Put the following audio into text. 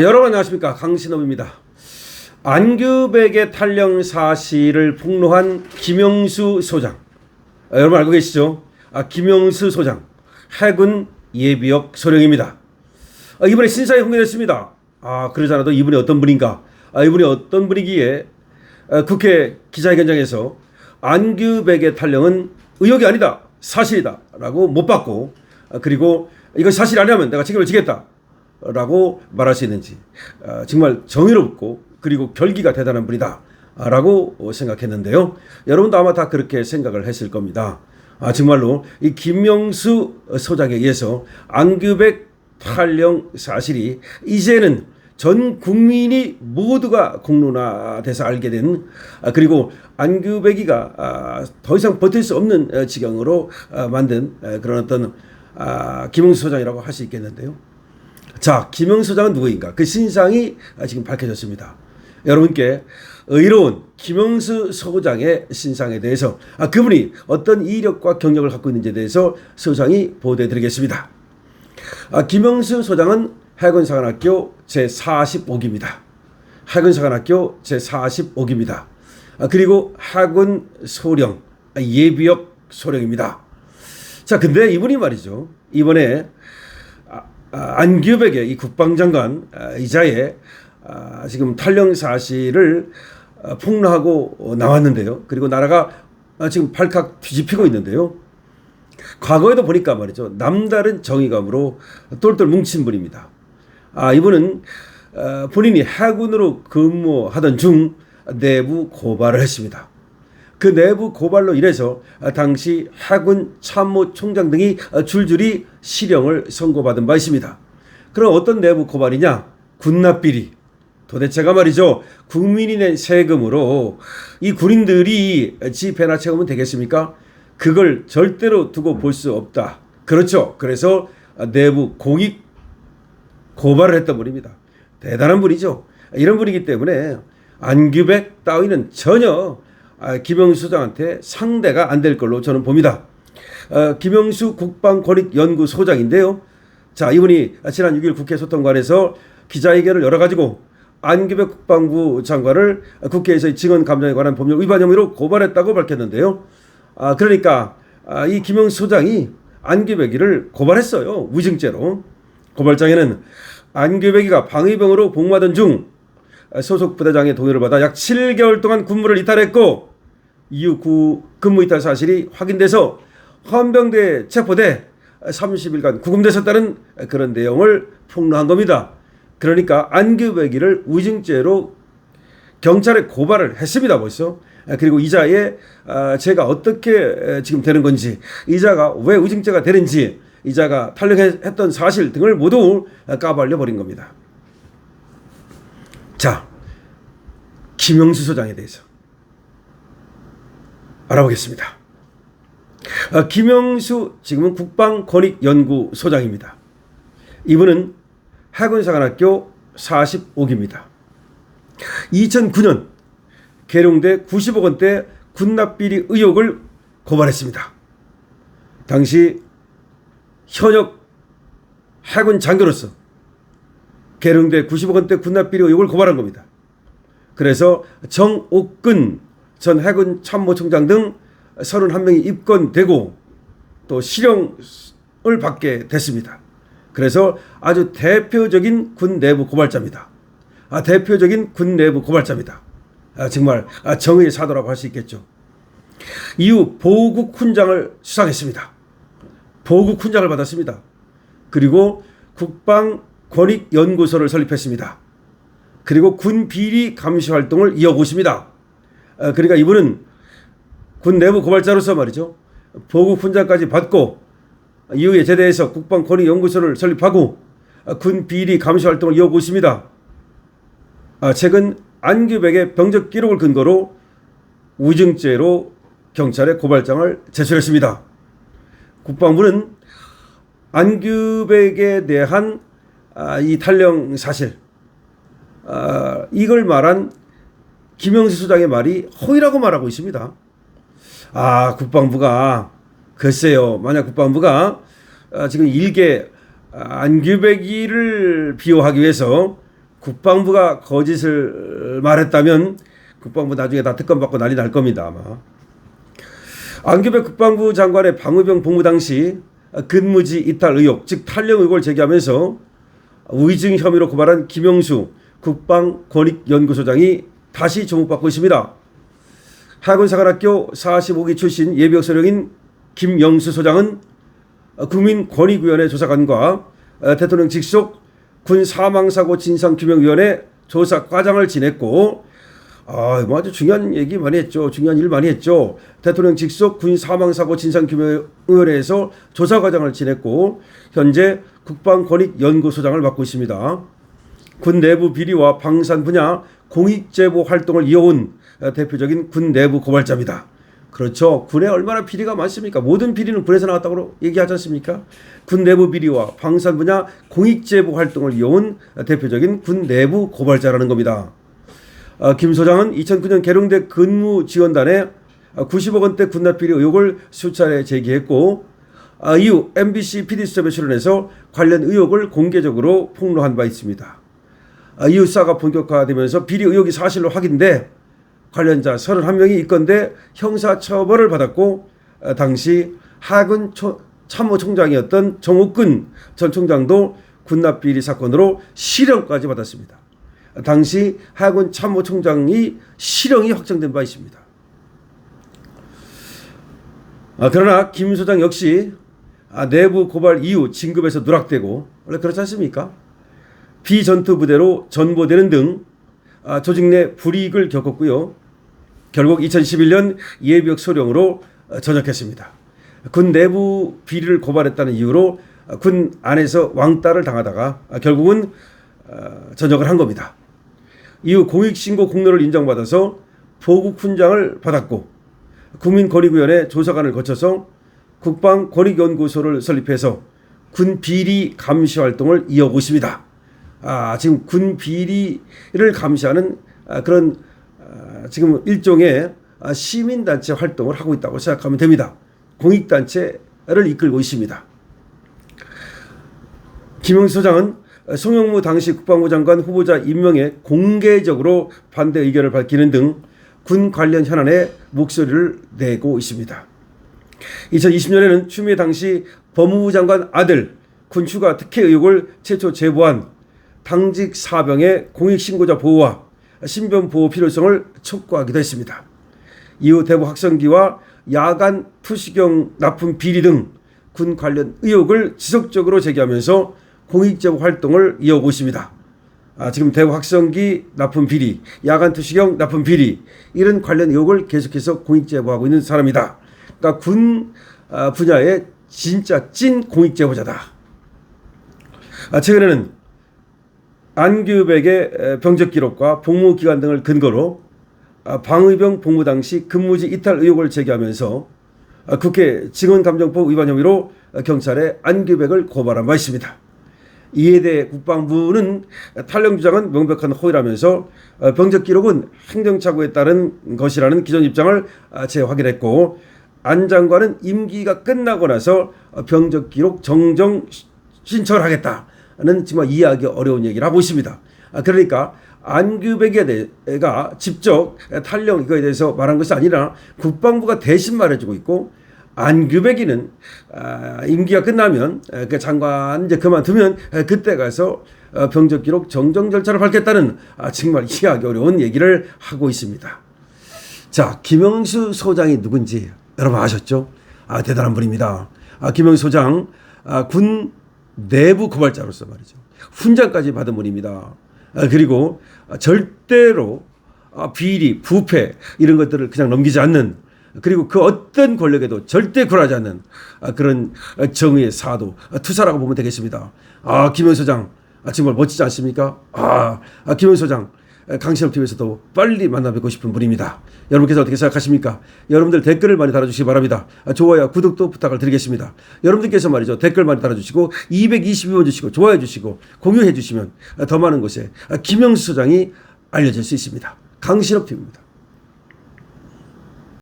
여러분 안녕하십니까, 강신업입니다. 안규백의 탈영 사실을 폭로한 김영수 소장, 여러분 알고 계시죠? 김영수 소장, 해군 예비역 소령입니다. 이번에 신상이 공개됐습니다. 그러지 않아도 이분이 어떤 분인가, 이분이 어떤 분이기에 국회 기자회견장에서 안규백의 탈영은 의혹이 아니다, 사실이다 라고 못 받고, 그리고 이거 사실이 아니라면 내가 책임을 지겠다 라고 말할 수 있는지, 정말 정의롭고 그리고 결기가 대단한 분이다 라고 생각했는데요. 여러분도 아마 다 그렇게 생각을 했을 겁니다. 정말로 이 김영수 소장에 의해서 안규백 탈영 사실이 이제는 전 국민이 모두가 공론화돼서 알게 된, 그리고 안규백이가 더 이상 버틸 수 없는 지경으로 만든 그런 어떤 김영수 소장이라고 할 수 있겠는데요. 자, 김영수 소장은 누구인가? 그 신상이 지금 밝혀졌습니다. 여러분께 의로운 김영수 소장의 신상에 대해서, 그분이 어떤 이력과 경력을 갖고 있는지에 대해서 소장이 보도해드리겠습니다. 김영수 소장은 해군사관학교 제45기입니다. 해군사관학교 제45기입니다. 그리고 해군 소령, 예비역 소령입니다. 자, 근데 이분이 말이죠, 이번에 안규백의 이 국방장관 이자의 지금 탈영 사실을 폭로하고 나왔는데요. 그리고 나라가 지금 발칵 뒤집히고 있는데요. 과거에도 보니까 말이죠, 남다른 정의감으로 똘똘 뭉친 분입니다. 이분은 본인이 해군으로 근무하던 중 내부 고발을 했습니다. 그 내부 고발로 인해서 당시 해군 참모총장 등이 줄줄이 실형을 선고받은 바 있습니다. 그럼 어떤 내부 고발이냐? 군납비리. 도대체가 말이죠, 국민이 낸 세금으로 이 군인들이 집회나 채우면 되겠습니까? 그걸 절대로 두고 볼 수 없다. 그렇죠. 그래서 내부 공익 고발을 했던 분입니다. 대단한 분이죠. 이런 분이기 때문에 안규백 따위는 전혀 김영수 소장한테 상대가 안 될 걸로 저는 봅니다. 김영수 국방권익연구소장인데요. 자, 이분이 지난 6일 국회 소통관에서 기자회견을 열어가지고 안규백 국방부 장관을 국회에서의 증언감정에 관한 법률 위반 혐의로 고발했다고 밝혔는데요. 그러니까 이 김영수 소장이 안규백이를 고발했어요. 위증죄로. 고발장에는 안규백이가 방위병으로 복무하던 중 소속 부대장의 동의를 받아 약 7개월 동안 군무를 이탈했고, 이후 근무 이탈 사실이 확인돼서 헌병대에 체포돼 30일간 구금됐었다는 그런 내용을 폭로한 겁니다. 그러니까 안규백이를 위증죄로 경찰에 고발을 했습니다, 벌써. 그리고 이자의 죄가 어떻게 지금 되는 건지, 이자가 왜 위증죄가 되는지, 이자가 탈영했던 사실 등을 모두 까발려 버린 겁니다. 자, 김영수 소장에 대해서 알아보겠습니다. 김영수 지금은 국방권익연구소장입니다. 이분은 해군사관학교 45기입니다. 2009년 계룡대 90억 원대 군납비리 의혹을 고발했습니다. 당시 현역 해군 장교로서 계룡대 90억 원대 군납비리 의혹을 고발한 겁니다. 그래서 정옥근 전 해군 참모총장 등 31명이 입건되고 또 실형을 받게 됐습니다. 그래서 아주 대표적인 군 내부 고발자입니다. 대표적인 군 내부 고발자입니다. 정말 정의의 사도라고 할 수 있겠죠. 이후 보국 훈장을 수상했습니다. 보국 훈장을 받았습니다. 그리고 국방권익연구소를 설립했습니다. 그리고 군 비리 감시 활동을 이어오고 있습니다. 그러니까 이분은 군 내부 고발자로서 말이죠, 보국 훈장까지 받고 이후에 제대해서 국방권익연구소를 설립하고 군 비리 감시 활동을 이어오고 있습니다. 최근 안규백의 병적 기록을 근거로 위증죄로 경찰에 고발장을 제출했습니다. 국방부는 안규백에 대한 이 탈영 사실, 이걸 말한 김영수 소장의 말이 허위라고 말하고 있습니다. 국방부가, 글쎄요, 만약 국방부가 지금 일개 안규백이를 비호하기 위해서 국방부가 거짓을 말했다면 국방부 나중에 다 특검 받고 난리 날 겁니다. 아마. 안규백 국방부 장관의 방위병 복무 당시 근무지 이탈 의혹, 즉 탈영 의혹을 제기하면서 위증 혐의로 고발한 김영수 국방권익연구소장이 다시 조목받고 있습니다. 해군사관학교 45기 출신 예비역 소령인 김영수 소장은 국민권익위원회 조사관과 대통령 직속 군사망사고 진상규명위원회 조사과장을 지냈고 아주 중요한 얘기 많이 했죠. 중요한 일 많이 했죠. 대통령 직속 군사망사고 진상규명위원회에서 조사과장을 지냈고 현재 국방권익연구소장을 맡고 있습니다. 군 내부 비리와 방산 분야 공익제보 활동을 이어온 대표적인 군 내부 고발자입니다. 그렇죠. 군에 얼마나 비리가 많습니까? 모든 비리는 군에서 나왔다고 얘기하지 않습니까? 군 내부 비리와 방산 분야 공익제보 활동을 이어온 대표적인 군 내부 고발자라는 겁니다. 김 소장은 2009년 계룡대 근무지원단에 90억 원대 군납비리 의혹을 수차례 제기했고 이후 MBC PD수첩에 출연해서 관련 의혹을 공개적으로 폭로한 바 있습니다. 이후 수사가 본격화되면서 비리 의혹이 사실로 확인돼 관련자 31명이 입건돼 형사처벌을 받았고 당시 하군 참모총장이었던 정옥근 전 총장도 군납비리 사건으로 실형까지 받았습니다. 당시 하군 참모총장이 실형이 확정된 바 있습니다. 그러나 김 소장 역시 내부 고발 이후 진급에서 누락되고 원래 그렇지 않습니까? 비전투부대로 전보되는 등 조직 내 불이익을 겪었고요. 결국 2011년 예비역 소령으로 전역했습니다. 군 내부 비리를 고발했다는 이유로 군 안에서 왕따를 당하다가 결국은 전역을 한 겁니다. 이후 공익신고 공로를 인정받아서 보국훈장을 받았고 국민권익위원회 조사관을 거쳐서 국방권익연구소를 설립해서 군 비리 감시 활동을 이어오고 있습니다. 지금 군 비리를 감시하는 그런 지금 일종의 시민단체 활동을 하고 있다고 생각하면 됩니다. 공익단체를 이끌고 있습니다. 김영수 소장은 송영무 당시 국방부 장관 후보자 임명에 공개적으로 반대 의견을 밝히는 등 군 관련 현안에 목소리를 내고 있습니다. 2020년에는 추미애 당시 법무부 장관 아들 군 휴가 특혜 의혹을 최초 제보한 당직 사병의 공익신고자 보호와 신변 보호 필요성을 촉구하기도 했습니다. 이후 대북 학생기와 야간 투시경 납품 비리 등 군 관련 의혹을 지속적으로 제기하면서 공익제보 활동을 이어오고 있습니다. 지금 대북 학생기 납품 비리, 야간 투시경 납품 비리 이런 관련 의혹을 계속해서 공익제보하고 있는 사람이다. 그러니까 군 분야의 진짜 찐 공익제보자다. 최근에는 안규백의 병적 기록과 복무 기간 등을 근거로 방위병 복무 당시 근무지 이탈 의혹을 제기하면서 국회 증언감정법 위반 혐의로 경찰에 안규백을 고발한 바 있습니다. 이에 대해 국방부는 탈영 주장은 명백한 허위라면서 병적 기록은 행정착오에 따른 것이라는 기존 입장을 재확인했고 안 장관은 임기가 끝나고 나서 병적 기록 정정 신청을 하겠다는 정말 이해하기 어려운 얘기를 하고 있습니다. 그러니까 안규백이가 직접 탈영 이거에 대해서 말한 것이 아니라 국방부가 대신 말해주고 있고 안규백이는 임기가 끝나면 그 장관 이제 그만두면 그때 가서 병적 기록 정정 절차를 밟겠다는 정말 이해하기 어려운 얘기를 하고 있습니다. 자, 김영수 소장이 누군지 여러분 아셨죠? 대단한 분입니다. 김영수 소장 군 내부 고발자로서 말이죠. 훈장까지 받은 분입니다. 그리고 절대로 비리, 부패 이런 것들을 그냥 넘기지 않는 그리고 그 어떤 권력에도 절대 굴하지 않는 그런 정의의 사도, 투사라고 보면 되겠습니다. 김영수 소장 정말 멋지지 않습니까? 김영수 소장 강신업TV에서도 빨리 만나뵙고 싶은 분입니다. 여러분께서 어떻게 생각하십니까? 여러분들 댓글을 많이 달아주시기 바랍니다. 좋아요, 구독도 부탁을 드리겠습니다. 여러분들께서 말이죠. 댓글 많이 달아주시고 222번 주시고 좋아해 주시고 공유해 주시면 더 많은 곳에 김영수 소장이 알려질 수 있습니다. 강신업TV입니다.